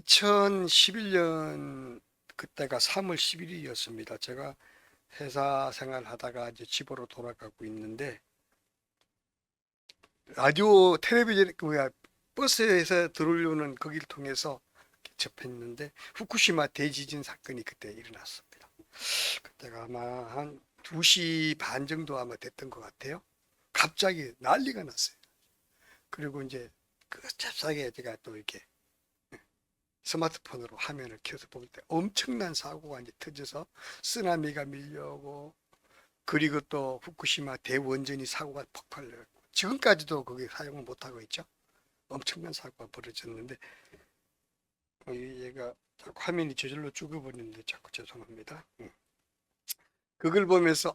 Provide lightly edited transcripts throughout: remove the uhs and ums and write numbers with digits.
2011년 그때가 3월 11일이었습니다. 제가 회사 생활하다가 이제 집으로 돌아가고 있는데 라디오 텔레비전 뭐야 버스에서 들어오려는 거기를 통해서 접했는데 후쿠시마 대지진 사건이 그때 일어났습니다. 그때가 아마 한 2시 반 정도 아마 됐던 것 같아요. 갑자기 난리가 났어요. 그리고 이제 그 잽싸게 제가 또 이렇게 스마트폰으로 화면을 켜서 볼 때 엄청난 사고가 이제 터져서 쓰나미가 밀려오고, 그리고 또 후쿠시마 대원전이 사고가 폭발했고 지금까지도 거기 사용을 못하고 있죠. 엄청난 사고가 벌어졌는데 얘가 자꾸 화면이 저절로 죽어버리는데 자꾸 죄송합니다. 그걸 보면서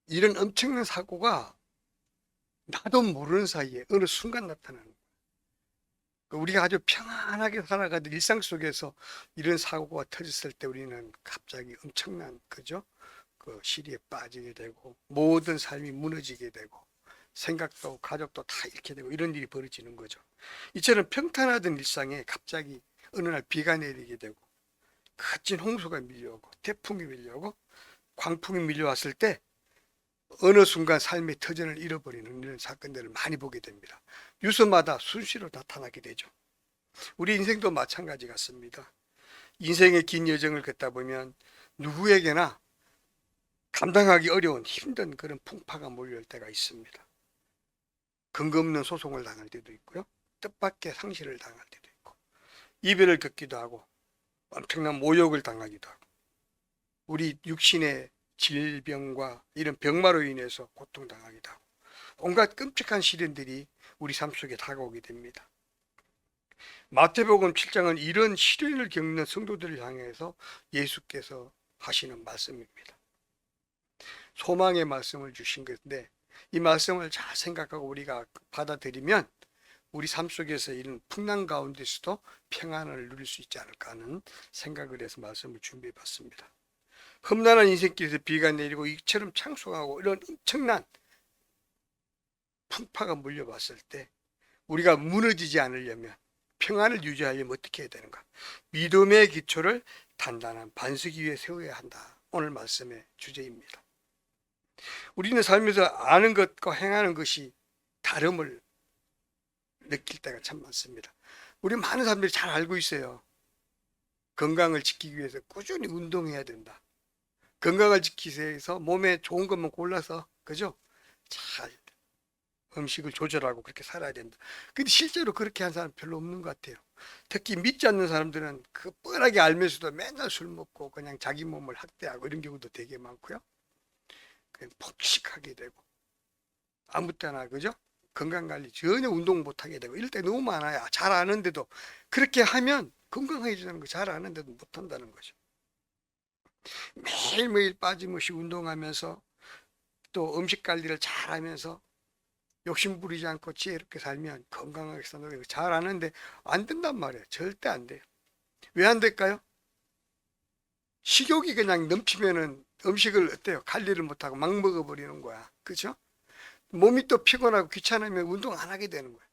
이런 엄청난 사고가 나도 모르는 사이에 어느 순간 나타나는 거예요. 우리가 아주 평안하게 살아가던 일상 속에서 이런 사고가 터졌을 때 우리는 갑자기 엄청난, 그죠? 그 시리에 빠지게 되고 모든 삶이 무너지게 되고 생각도 가족도 다 잃게 되고 이런 일이 벌어지는 거죠. 이처럼 평탄하던 일상에 갑자기 어느 날 비가 내리게 되고 거친 홍수가 밀려오고 태풍이 밀려오고 광풍이 밀려왔을 때 어느 순간 삶의 터전을 잃어버리는 이런 사건들을 많이 보게 됩니다. 뉴스마다 수시로 나타나게 되죠. 우리 인생도 마찬가지 같습니다. 인생의 긴 여정을 걷다 보면 누구에게나 감당하기 어려운 힘든 그런 풍파가 몰려올 때가 있습니다. 근거 없는 소송을 당할 때도 있고요. 뜻밖의 상실을 당할 때도 있고, 이별을 겪기도 하고, 엄청난 모욕을 당하기도 하고, 우리 육신의 질병과 이런 병마로 인해서 고통당하기도 하고, 온갖 끔찍한 시련들이 우리 삶 속에 다가오게 됩니다. 마태복음 7장은 이런 시련을 겪는 성도들을 향해서 예수께서 하시는 말씀입니다. 소망의 말씀을 주신 것인데 이 말씀을 잘 생각하고 우리가 받아들이면 우리 삶 속에서 이런 풍랑 가운데서도 평안을 누릴 수 있지 않을까 하는 생각을 해서 말씀을 준비해 봤습니다. 험난한 인생길에서 비가 내리고 이처럼 창송하고 이런 엄청난 풍파가 몰려왔을 때 우리가 무너지지 않으려면, 평안을 유지하려면 어떻게 해야 되는가? 믿음의 기초를 단단한 반석 위에 세워야 한다. 오늘 말씀의 주제입니다. 우리는 살면서 아는 것과 행하는 것이 다름을 느낄 때가 참 많습니다. 우리 많은 사람들이 잘 알고 있어요. 건강을 지키기 위해서 꾸준히 운동해야 된다. 건강을 지키기 위해서 몸에 좋은 것만 골라서, 그죠? 잘 음식을 조절하고 그렇게 살아야 된다. 근데 실제로 그렇게 한 사람 별로 없는 것 같아요. 특히 믿지 않는 사람들은 그 뻔하게 알면서도 맨날 술 먹고 그냥 자기 몸을 학대하고 이런 경우도 되게 많고요. 그냥 폭식하게 되고 아무 때나, 그죠? 건강관리 전혀 운동 못하게 되고 이럴 때 너무 많아요. 잘 아는데도 그렇게 하면 건강해지는 거 잘 아는데도 못한다는 거죠. 매일매일 빠짐없이 운동하면서 또 음식 관리를 잘 하면서 욕심 부리지 않고 지혜롭게 살면 건강하게 산다고 잘 아는데 안 된단 말이에요. 절대 안 돼요. 왜 안 될까요? 식욕이 그냥 넘치면은 음식을 어때요? 관리를 못하고 막 먹어버리는 거야. 그죠? 몸이 또 피곤하고 귀찮으면 운동 안 하게 되는 거예요.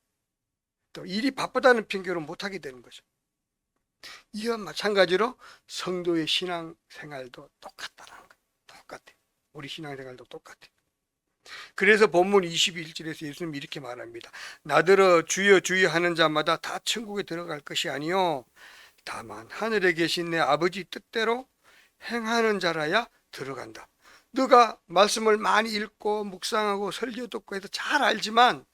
또 일이 바쁘다는 핑계로 못 하게 되는 거죠. 이와 마찬가지로 성도의 신앙생활도 똑같다는 거예요. 똑같아. 우리 신앙생활도 똑같아. 그래서 본문 21절에서 예수님이 이렇게 말합니다. 나더러 주여 주여 하는 자마다 다 천국에 들어갈 것이 아니요 다만 하늘에 계신 내 아버지 뜻대로 행하는 자라야 들어간다. 너가 말씀을 많이 읽고 묵상하고 설교 듣고 해서 잘 알지만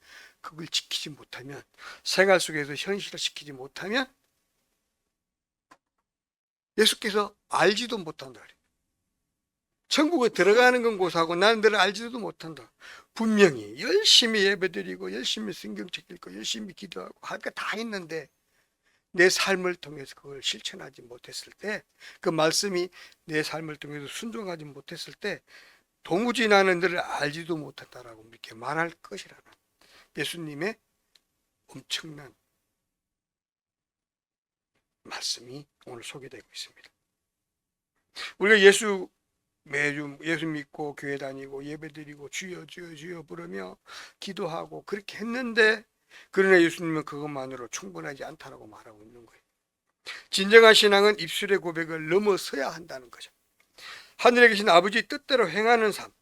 그걸 지키지 못하면, 생활 속에서 현실화시키지 못하면 예수께서 알지도 못한다. 천국에 들어가는 건 고사하고 나는 너를 알지도 못한다. 분명히 열심히 예배드리고 열심히 성경책 읽고 열심히 기도하고 할 거 다 있는데 내 삶을 통해서 그걸 실천하지 못했을 때, 그 말씀이 내 삶을 통해서 순종하지 못했을 때 도무지 나는 너를 알지도 못한다라고 이렇게 말할 것이라는 예수님의 엄청난 말씀이 오늘 소개되고 있습니다. 우리가 매주 예수 믿고 교회 다니고 예배드리고 주여 주여 주여 부르며 기도하고 그렇게 했는데 그러나 예수님은 그것만으로 충분하지 않다라고 말하고 있는 거예요. 진정한 신앙은 입술의 고백을 넘어서야 한다는 거죠. 하늘에 계신 아버지 뜻대로 행하는 삶.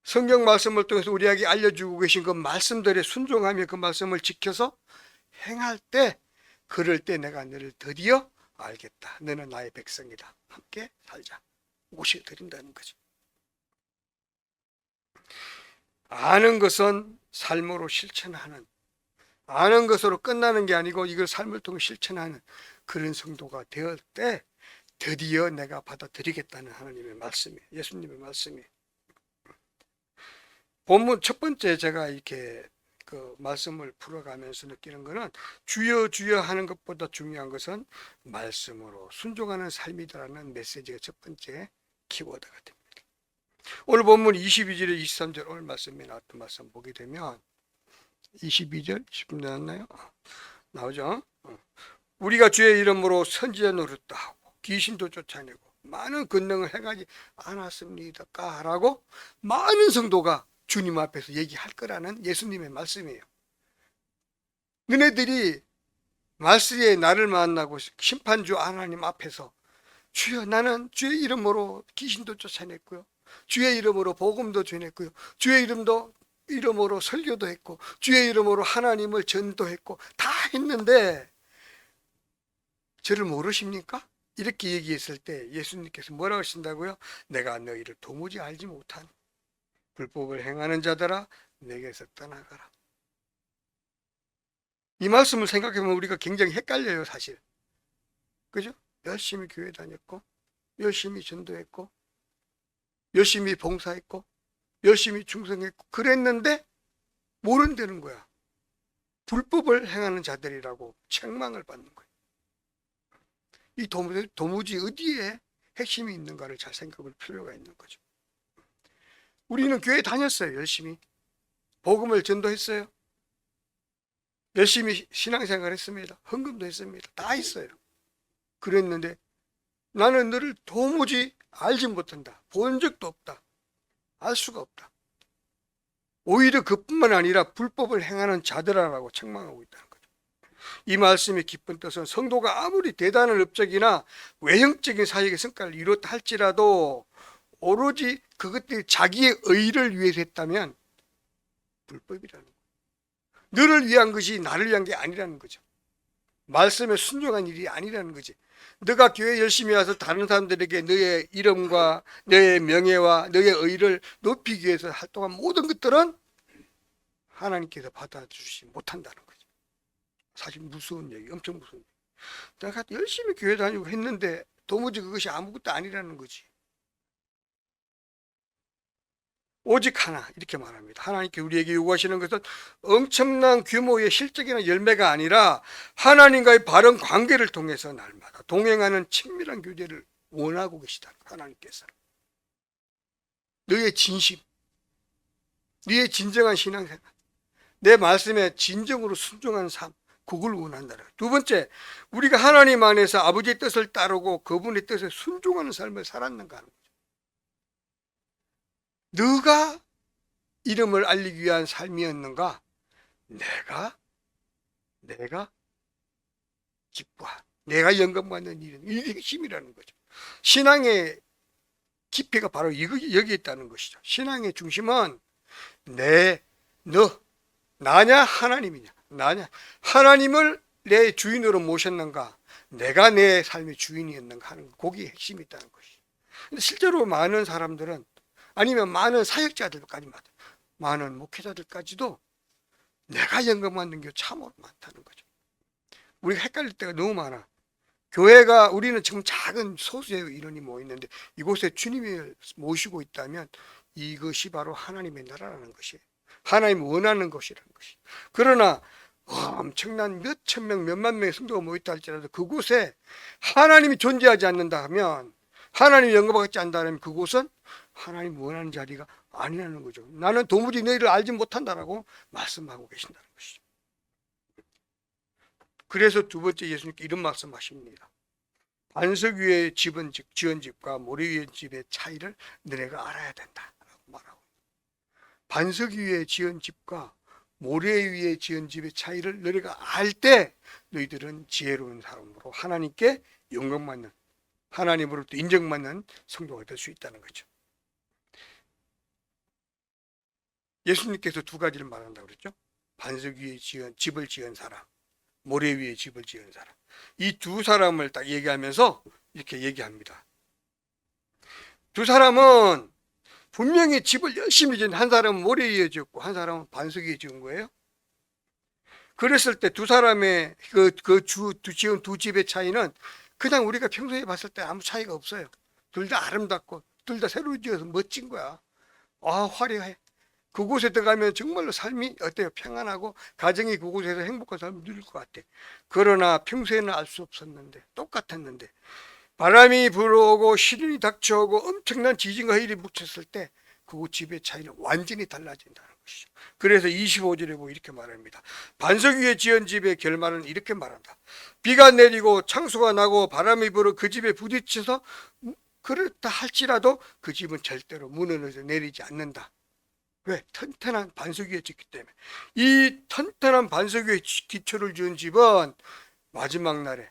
성경 말씀을 통해서 우리에게 알려주고 계신 그 말씀들에 순종하며 그 말씀을 지켜서 행할 때, 그럴 때 내가 너를 드디어 알겠다. 너는 나의 백성이다. 함께 살자. 모셔드린다는 거죠. 아는 것은 삶으로 실천하는, 아는 것으로 끝나는 게 아니고 이걸 삶을 통해 실천하는 그런 성도가 되을 때 드디어 내가 받아들이겠다는 하나님의 말씀이에요. 예수님의 말씀이에요. 본문 첫 번째 제가 이렇게 그 말씀을 풀어가면서 느끼는 것은 주여 주여 하는 것보다 중요한 것은 말씀으로 순종하는 삶이다라는 메시지가 첫 번째 키워드가 됩니다. 오늘 본문 22절에 23절 오늘 말씀에 나왔던 말씀 보게 되면 22절 10분 나왔나요? 나오죠? 우리가 주의 이름으로 선지자 노릇도 하고 귀신도 쫓아내고 많은 권능을 행하지 않았습니까? 라고 많은 성도가 주님 앞에서 얘기할 거라는 예수님의 말씀이에요. 너네들이 말세에 나를 만나고 심판주 하나님 앞에서 주여 나는 주의 이름으로 귀신도 쫓아냈고요. 주의 이름으로 복음도 전했고요. 주의 이름으로 설교도 했고 주의 이름으로 하나님을 전도했고 다 했는데 저를 모르십니까? 이렇게 얘기했을 때 예수님께서 뭐라고 하신다고요? 내가 너희를 도무지 알지 못한 불법을 행하는 자들아 내게서 떠나가라. 이 말씀을 생각해보면 우리가 굉장히 헷갈려요, 사실. 그죠? 열심히 교회 다녔고 열심히 전도했고 열심히 봉사했고 열심히 충성했고 그랬는데 모른다는 거야. 불법을 행하는 자들이라고 책망을 받는 거예요. 이 도무지 어디에 핵심이 있는가를 잘 생각할 필요가 있는 거죠. 우리는 교회 다녔어요. 열심히 복음을 전도했어요. 열심히 신앙생활 했습니다. 헌금도 했습니다. 다 했어요. 그랬는데 나는 너를 도무지 알지 못한다. 본 적도 없다. 알 수가 없다. 오히려 그뿐만 아니라 불법을 행하는 자들아라고 책망하고 있다는 거죠. 이 말씀의 깊은 뜻은 성도가 아무리 대단한 업적이나 외형적인 사역의 성과를 이뤘다 할지라도 오로지 그것들이 자기의 의를 위해서 했다면 불법이라는 거예요. 너를 위한 것이 나를 위한 게 아니라는 거죠. 말씀에 순종한 일이 아니라는 거지. 너가 교회 열심히 와서 다른 사람들에게 너의 이름과 너의 명예와 너의 의를 높이기 위해서 활동한 모든 것들은 하나님께서 받아주지 못한다는 거죠. 사실 무서운 얘기, 엄청 무서운 얘기. 내가 열심히 교회 다니고 했는데 도무지 그것이 아무것도 아니라는 거지. 오직 하나 이렇게 말합니다. 하나님께 우리에게 요구하시는 것은 엄청난 규모의 실적이나 열매가 아니라 하나님과의 바른 관계를 통해서 날마다 동행하는 친밀한 교제를 원하고 계시다. 하나님께서 너의 진심, 너의 진정한 신앙생활, 내 말씀에 진정으로 순종하는 삶, 그걸 원한다. 두 번째, 우리가 하나님 안에서 아버지의 뜻을 따르고 그분의 뜻에 순종하는 삶을 살았는가 하는 거죠. 너가 이름을 알리기 위한 삶이었는가? 내가 기뻐하, 내가 영광받는 일은 이게 핵심이라는 거죠. 신앙의 깊이가 바로 여기에 있다는 것이죠. 신앙의 중심은 너, 나냐 하나님이냐, 나냐 하나님을 내 주인으로 모셨는가, 내가 내 삶의 주인이었는가 하는 거기에 핵심이 있다는 것이죠. 근데 실제로 많은 사람들은 아니면 많은 사역자들까지 많은 목회자들까지도 내가 영광받는 게 참으로 많다는 거죠. 우리가 헷갈릴 때가 너무 많아. 교회가 우리는 지금 작은 소수의 인원이 모이는데 이곳에 주님을 모시고 있다면 이것이 바로 하나님의 나라라는 것이에요. 하나님 원하는 것이라는 것이. 그러나 엄청난 몇천 명, 몇만 명의 성도가 모였다 할지라도 그곳에 하나님이 존재하지 않는다 하면, 하나님 영광받지 않는다면 그곳은 하나님 원하는 자리가 아니라는 거죠. 나는 도무지 너희를 알지 못한다라고 말씀하고 계신다는 것이죠. 그래서 두 번째 예수님께 이런 말씀하십니다. 반석 위의 집은 지은 집과 모래 위의 집의 차이를 너네가 알아야 된다라고 말하고, 반석 위에 지은 집과 모래 위에 지은 집의 차이를 너희가 알 때 너희들은 지혜로운 사람으로 하나님께 영광받는, 하나님으로부터 인정받는 성도가 될 수 있다는 거죠. 예수님께서 두 가지를 말한다고 그랬죠. 반석 위에 집을 지은 사람, 모래 위에 집을 지은 사람. 이 두 사람을 딱 얘기하면서 이렇게 얘기합니다. 두 사람은 분명히 집을 열심히 지은, 한 사람은 모래 위에 지었고 한 사람은 반석 위에 지은 거예요. 그랬을 때 두 사람의 지은 두 집의 차이는 그냥 우리가 평소에 봤을 때 아무 차이가 없어요. 둘 다 아름답고 둘 다 새로 지어서 멋진 거야. 아, 화려해. 그곳에 들어가면 정말로 삶이 어때요? 평안하고 가정이 그곳에서 행복한 삶을 누릴 것 같아. 그러나 평소에는 알 수 없었는데, 똑같았는데 바람이 불어오고 시련이 닥쳐오고 엄청난 지진과 해일이 묻혔을 때 그곳 집의 차이는 완전히 달라진다는 것이죠. 그래서 25절에 보면 이렇게 말합니다. 반석 위에 지은 집의 결말은 이렇게 말한다. 비가 내리고 창수가 나고 바람이 불어 그 집에 부딪혀서 그렇다 할지라도 그 집은 절대로 무너져 내리지 않는다. 왜? 튼튼한 반석 위에 짓기 때문에. 이 튼튼한 반석 위에 기초를 지은 집은 마지막 날에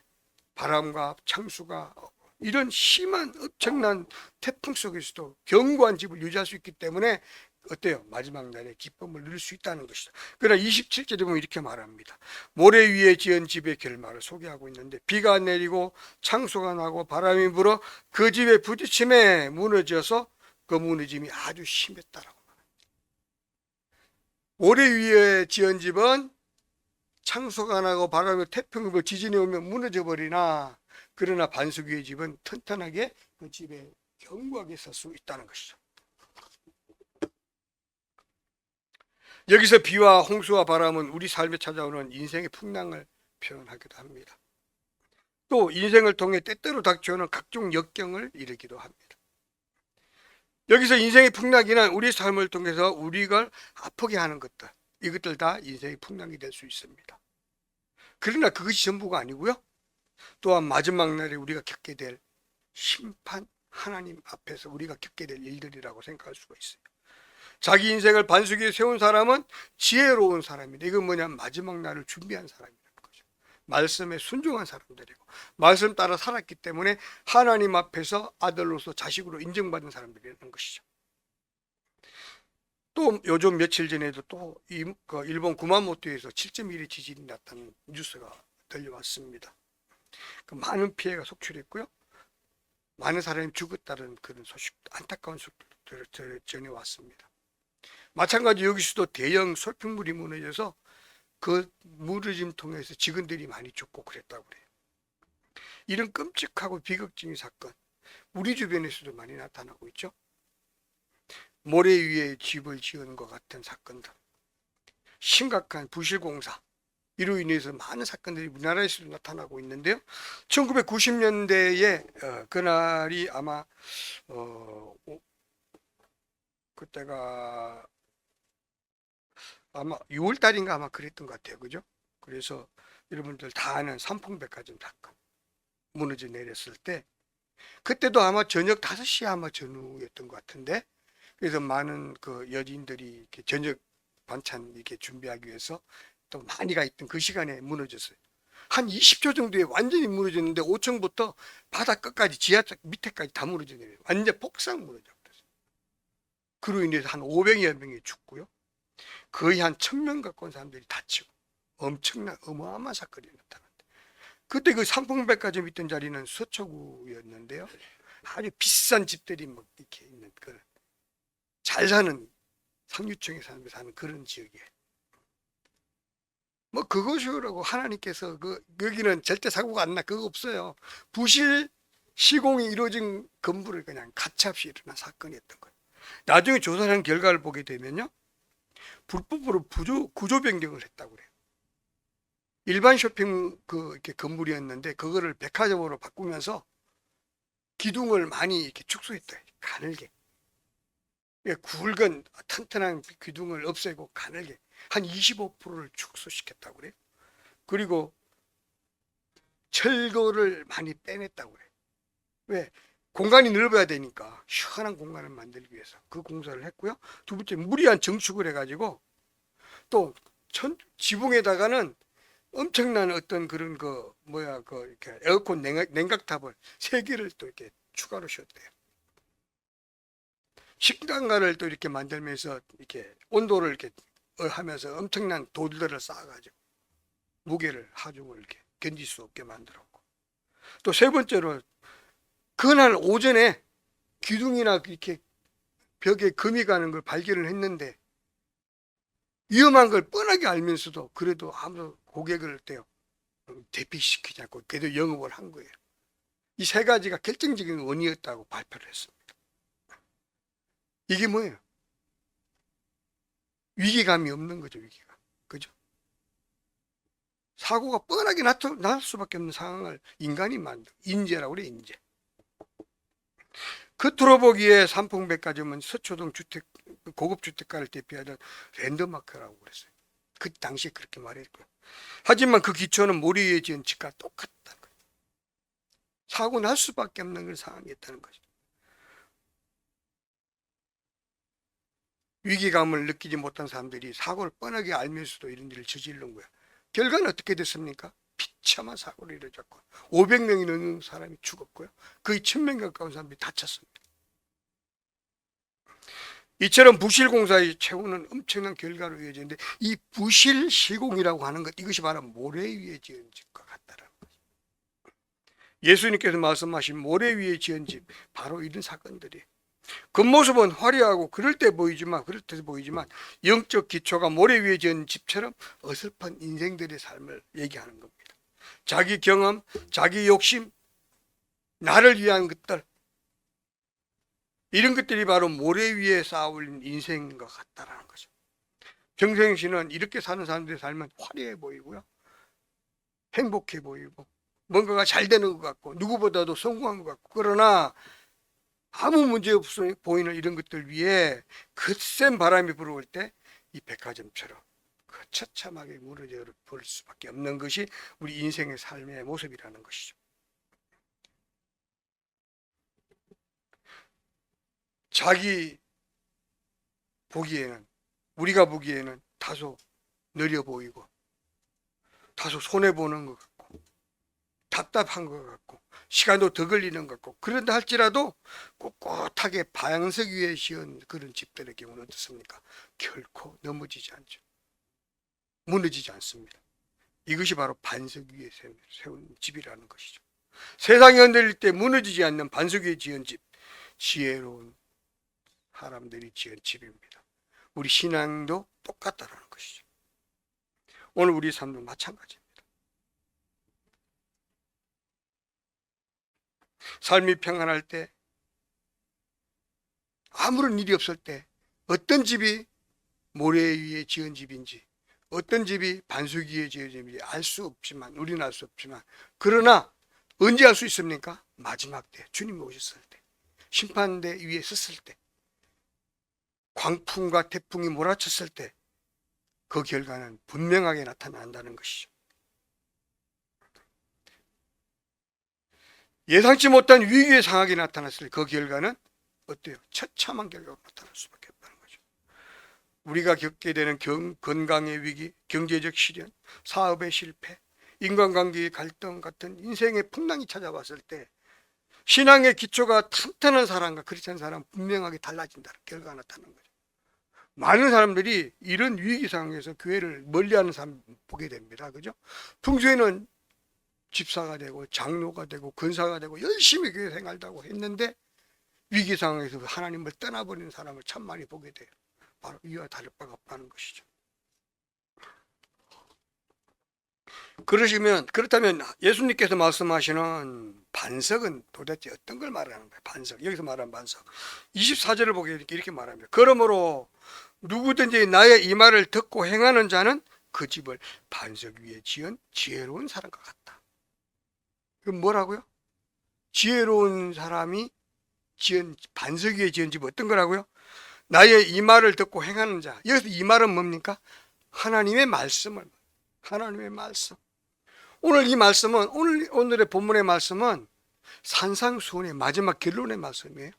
바람과 창수가 이런 심한 엄청난 태풍 속에서도 견고한 집을 유지할 수 있기 때문에 어때요? 마지막 날에 기쁨을 누릴 수 있다는 것이다. 그러나 27절에 보면 이렇게 말합니다. 모래 위에 지은 집의 결말을 소개하고 있는데 비가 내리고 창수가 나고 바람이 불어 그 집에 부딪힘에 무너져서 그 무너짐이 아주 심했다라고. 모래 위에 지은 집은 창수가 나고 바람이 태풍이 불어 지진이 오면 무너져 버리나, 그러나 반석 위의 집은 튼튼하게 그 집에 견고하게 설 수 있다는 것이죠. 여기서 비와 홍수와 바람은 우리 삶에 찾아오는 인생의 풍랑을 표현하기도 합니다. 또 인생을 통해 때때로 닥쳐오는 각종 역경을 이르기도 합니다. 여기서 인생의 풍랑이란 우리 삶을 통해서 우리가 아프게 하는 것들, 이것들 다 인생의 풍랑이 될 수 있습니다. 그러나 그것이 전부가 아니고요. 또한 마지막 날에 우리가 겪게 될 심판, 하나님 앞에서 우리가 겪게 될 일들이라고 생각할 수가 있어요. 자기 인생을 반석 위에 세운 사람은 지혜로운 사람이다. 이건 뭐냐면 마지막 날을 준비한 사람이라는 거죠. 말씀에 순종한 사람들이고 말씀 따라 살았기 때문에 하나님 앞에서 아들로서 자식으로 인정받은 사람들이라는 것이죠. 또 요즘 며칠 전에도 또 일본 구마모토에서 7.1의 지진이 났다는 뉴스가 들려왔습니다. 많은 피해가 속출했고요. 많은 사람이 죽었다는 그런 소식, 안타까운 소식들을 전해왔습니다. 마찬가지 여기서도 대형 쇼핑몰이 무너져서 그 무너짐 통해서 직원들이 많이 죽고 그랬다고 그래요. 이런 끔찍하고 비극적인 사건, 우리 주변에서도 많이 나타나고 있죠. 모래 위에 집을 지은 것 같은 사건들, 심각한 부실공사, 이로 인해서 많은 사건들이 우리나라에서도 나타나고 있는데요. 1990년대에 그날이 아마 그때가 아마 6월 달인가 아마 그랬던 것 같아요. 그죠? 그래서 여러분들 다 아는 삼풍백화점 사건 무너져 내렸을 때 그때도 아마 저녁 5시 아마 전후였던 것 같은데, 그래서 많은 그 여인들이 이렇게 저녁 반찬 이렇게 준비하기 위해서 또 많이 가 있던 그 시간에 무너졌어요. 한 20초 정도에 완전히 무너졌는데 5층부터 바닥 끝까지 지하철 밑에까지 다 무너져 내려요. 완전 폭삭 무너져 버렸어요. 그로 인해서 한 500여 명이 죽고요. 거의 한 1000명 가까운 사람들이 다치고 엄청난 어마어마한 사건이 나타났는데, 그때 그 삼풍백화점 있던 자리는 서초구였는데요. 아주 비싼 집들이 막 이렇게 있는 그런 잘 사는 상류층의 사람들이 사는 그런 지역이에요. 뭐 그것이라고 하나님께서 여기는 절대 사고가 안 나, 그거 없어요. 부실 시공이 이루어진 건물을 그냥 가차없이 일어난 사건이었던 거예요. 나중에 조사한 결과를 보게 되면요, 불법으로 구조 변경을 했다고 그래요. 일반 쇼핑 이렇게 건물이었는데 그거를 백화점으로 바꾸면서 기둥을 많이 이렇게 축소했다. 가늘게. 굵은 튼튼한 기둥을 없애고 가늘게 한 25%를 축소시켰다고 그래요. 그리고 철거를 많이 빼냈다고 그래요. 왜? 공간이 넓어야 되니까 시원한 공간을 만들기 위해서 그 공사를 했고요. 두 번째, 무리한 증축을 해가지고 또 지붕에다가는 엄청난 어떤 그런 이렇게 에어컨 냉각탑을 3개를 또 이렇게 추가로 셨대요. 식당가를 또 이렇게 만들면서 이렇게 온도를 이렇게 하면서 엄청난 돌들을 쌓아가지고 무게를 하중을 이렇게 견딜 수 없게 만들었고, 또 3번째로 그날 오전에 기둥이나 이렇게 벽에 금이 가는 걸 발견을 했는데 위험한 걸 뻔하게 알면서도 그래도 아무 고객을 대피시키지 않고 그래도 영업을 한 거예요. 이 3가지가 결정적인 원인이었다고 발표를 했습니다. 이게 뭐예요? 위기감이 없는 거죠, 위기감. 그죠? 사고가 뻔하게 날 수밖에 없는 상황을 인간이 만든, 인재라고 그래, 인재. 겉으로 보기에 삼풍백화점은 서초동 고급 주택가를 대표하는 랜드마크라고 그랬어요. 그 당시에 그렇게 말했고요. 하지만 그 기초는 모래 위에 지은 집과 똑같다는 거예요. 사고 날 수밖에 없는 그런 상황이었다는 거죠. 위기감을 느끼지 못한 사람들이 사고를 뻔하게 알면서도 이런 일을 저지른 거야. 결과는 어떻게 됐습니까? 비참한 사고를 일어났고 500명이 넘는 사람이 죽었고요. 거의 1000명 가까운 사람들이 다쳤습니다. 이처럼 부실공사의 최후는 엄청난 결과로 이어지는데, 이 부실시공이라고 하는 것, 이것이 바로 모래 위에 지은 집과 같다라는 거죠. 예수님께서 말씀하신 모래 위에 지은 집, 바로 이런 사건들이 겉모습은 화려하고 그럴 때 보이지만 영적 기초가 모래 위에 지은 집처럼 어설픈 인생들의 삶을 얘기하는 겁니다. 자기 경험, 자기 욕심, 나를 위한 것들, 이런 것들이 바로 모래 위에 쌓아올린 인생인 것 같다라는 거죠. 평생시는 이렇게 사는 사람들의 삶은 화려해 보이고요, 행복해 보이고 뭔가가 잘 되는 것 같고 누구보다도 성공한 것 같고, 그러나 아무 문제 없어 보이는 이런 것들 위에 거센 바람이 불어올 때 이 백화점처럼 처참하게 무너져 버릴 수밖에 없는 것이 우리 인생의 삶의 모습이라는 것이죠. 우리가 보기에는 다소 느려 보이고 다소 손해보는 것 같고 답답한 것 같고 시간도 더 걸리는 것 같고, 그런다 할지라도 꼿꼿하게 반석 위에 지은 그런 집들의 경우는 어떻습니까? 결코 넘어지지 않죠. 무너지지 않습니다. 이것이 바로 반석 위에 세운 집이라는 것이죠. 세상이 흔들릴 때 무너지지 않는 반석 위에 지은 집, 지혜로운 사람들이 지은 집입니다. 우리 신앙도 똑같다라는 것이죠. 오늘 우리 삶도 마찬가지입니다. 삶이 평안할 때, 아무런 일이 없을 때 어떤 집이 모래 위에 지은 집인지, 어떤 집이 반석 위에 지은 집인지 알 수 없지만, 우리는 알 수 없지만, 그러나 언제 알 수 있습니까? 마지막 때, 주님이 오셨을 때, 심판대 위에 섰을 때, 광풍과 태풍이 몰아쳤을 때 그 결과는 분명하게 나타난다는 것이죠. 예상치 못한 위기의 상황이 나타났을 때 그 결과는 어때요? 처참한 결과가 나타날 수밖에 없다는 거죠. 우리가 겪게 되는 건강의 위기, 경제적 시련, 사업의 실패, 인간관계의 갈등 같은 인생의 풍랑이 찾아왔을 때 신앙의 기초가 튼튼한 사람과 그렇지 않은 사람은 분명하게 달라진다는 결과가 나타나는 거죠. 많은 사람들이 이런 위기 상황에서 교회를 멀리하는 사람 보게 됩니다. 그죠? 평소에는 집사가 되고 장로가 되고 권사가 되고 열심히 교회 생활하고 했는데 위기 상황에서 하나님을 떠나버리는 사람을 참 많이 보게 돼요. 바로 이와 다를 바가 없다는 것이죠. 그렇다면 예수님께서 말씀하시는 반석은 도대체 어떤 걸 말하는 거예요? 반석, 여기서 말하는 반석 24절을 보게 되니까 이렇게 말합니다. 그러므로 누구든지 나의 이 말을 듣고 행하는 자는 그 집을 반석 위에 지은 지혜로운 사람과 같다. 그럼 뭐라고요? 지혜로운 사람이 지은 반석 위에 지은 집 어떤 거라고요? 나의 이 말을 듣고 행하는 자. 여기서 이 말은 뭡니까? 하나님의 말씀. 오늘 이 말씀은 오늘의 본문의 말씀은 산상수훈의 마지막 결론의 말씀이에요.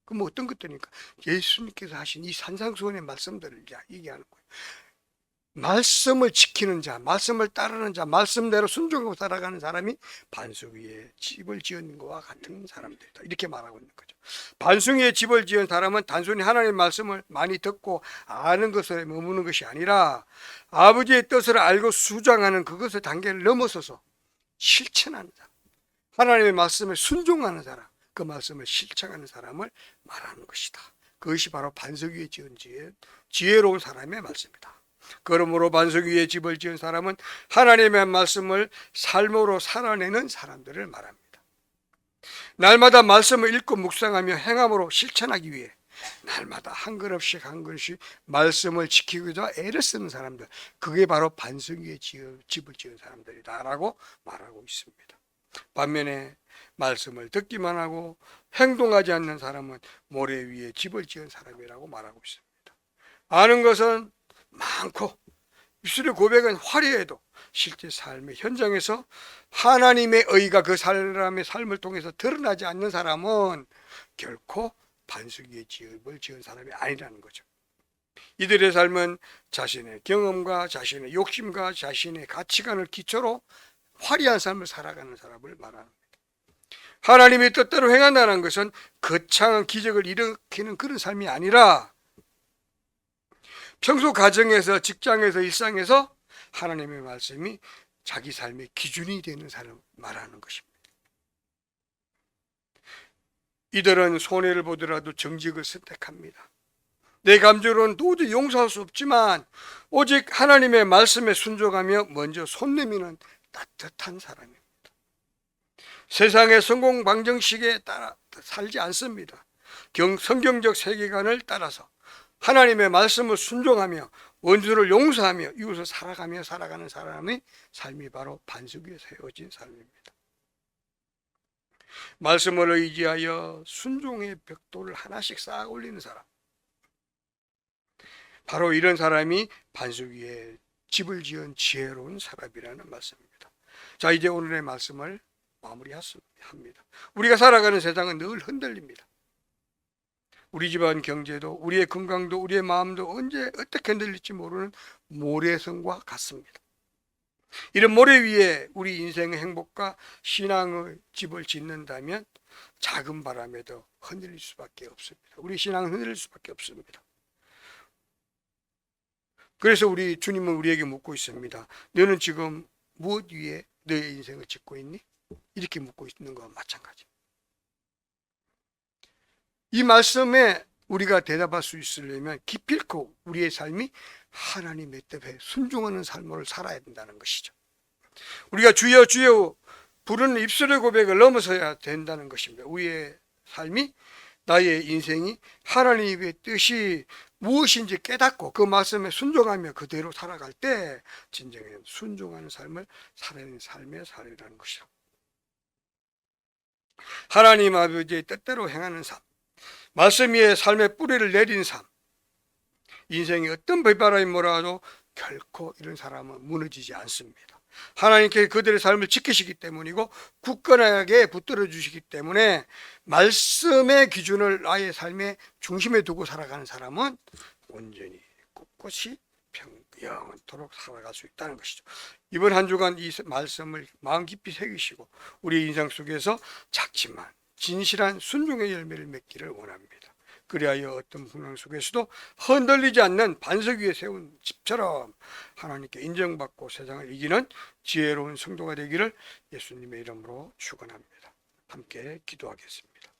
그럼 어떤 것들입니까? 예수님께서 하신 이 산상수훈의 말씀들을 얘기하는 거예요. 말씀을 지키는 자, 말씀을 따르는 자, 말씀대로 순종하고 살아가는 사람이 반석 위에 집을 지은 것과 같은 사람들이다. 이렇게 말하고 있는 거죠. 반석 위에 집을 지은 사람은 단순히 하나님의 말씀을 많이 듣고 아는 것에 머무는 것이 아니라 아버지의 뜻을 알고 수장하는 그것의 단계를 넘어서서 실천하는 사람, 하나님의 말씀에 순종하는 사람, 그 말씀을 실천하는 사람을 말하는 것이다. 그것이 바로 반석 위에 지은 지혜로운 사람의 말씀이다. 그러므로 반석 위에 집을 지은 사람은 하나님의 말씀을 삶으로 살아내는 사람들을 말합니다. 날마다 말씀을 읽고 묵상하며 행함으로 실천하기 위해 날마다 한 걸음씩 한 걸음씩 말씀을 지키고자 애를 쓰는 사람들, 그게 바로 반석 위에 집을 지은 사람들이다 라고 말하고 있습니다. 반면에 말씀을 듣기만 하고 행동하지 않는 사람은 모래 위에 집을 지은 사람이라고 말하고 있습니다. 아는 것은 많고 입술의 고백은 화려해도 실제 삶의 현장에서 하나님의 의가 그 사람의 삶을 통해서 드러나지 않는 사람은 결코 반석 위에 집을 지은 사람이 아니라는 거죠. 이들의 삶은 자신의 경험과 자신의 욕심과 자신의 가치관을 기초로 화려한 삶을 살아가는 사람을 말합니다. 하나님의 뜻대로 행한다는 것은 거창한 기적을 일으키는 그런 삶이 아니라 평소 가정에서, 직장에서, 일상에서 하나님의 말씀이 자기 삶의 기준이 되는 사람을 말하는 것입니다. 이들은 손해를 보더라도 정직을 선택합니다. 내 감정으로는 도저히 용서할 수 없지만 오직 하나님의 말씀에 순종하며 먼저 손 내미는 따뜻한 사람입니다. 세상의 성공 방정식에 따라 살지 않습니다. 성경적 세계관을 따라서 하나님의 말씀을 순종하며 원수를 용서하며 이웃을 살아가며 살아가는 사람의 삶이 바로 반석 위에 세워진 삶입니다. 말씀을 의지하여 순종의 벽돌을 하나씩 쌓아 올리는 사람, 바로 이런 사람이 반석 위에 집을 지은 지혜로운 사람이라는 말씀입니다. 자, 이제 오늘의 말씀을 마무리합니다. 우리가 살아가는 세상은 늘 흔들립니다. 우리 집안 경제도, 우리의 건강도, 우리의 마음도 언제 어떻게 흔들릴지 모르는 모래성과 같습니다. 이런 모래 위에 우리 인생의 행복과 신앙의 집을 짓는다면 작은 바람에도 흔들릴 수밖에 없습니다. 우리 신앙은 흔들릴 수밖에 없습니다. 그래서 우리 주님은 우리에게 묻고 있습니다. 너는 지금 무엇 위에 너의 인생을 짓고 있니? 이렇게 묻고 있는 것과 마찬가지. 이 말씀에 우리가 대답할 수 있으려면 기필코 우리의 삶이 하나님의 뜻에 순종하는 삶을 살아야 된다는 것이죠. 우리가 주여 주여 부르는 입술의 고백을 넘어서야 된다는 것입니다. 우리의 삶이, 나의 인생이 하나님의 뜻이 무엇인지 깨닫고 그 말씀에 순종하며 그대로 살아갈 때 진정한 순종하는 삶을 살아내는 삶의 삶이라는 것이죠. 하나님 아버지의 뜻대로 행하는 삶, 말씀 위에 삶의 뿌리를 내린 삶, 인생이 어떤 비바람이 몰아와도 결코 이런 사람은 무너지지 않습니다. 하나님께 그들의 삶을 지키시기 때문이고 굳건하게 붙들어 주시기 때문에 말씀의 기준을 나의 삶의 중심에 두고 살아가는 사람은 온전히 꿋꿋이 영원토록 살아갈 수 있다는 것이죠. 이번 한 주간 이 말씀을 마음 깊이 새기시고 우리 인생 속에서 작지만 진실한 순종의 열매를 맺기를 원합니다. 그리하여 어떤 풍랑 속에서도 흔들리지 않는 반석 위에 세운 집처럼 하나님께 인정받고 세상을 이기는 지혜로운 성도가 되기를 예수님의 이름으로 축원합니다. 함께 기도하겠습니다.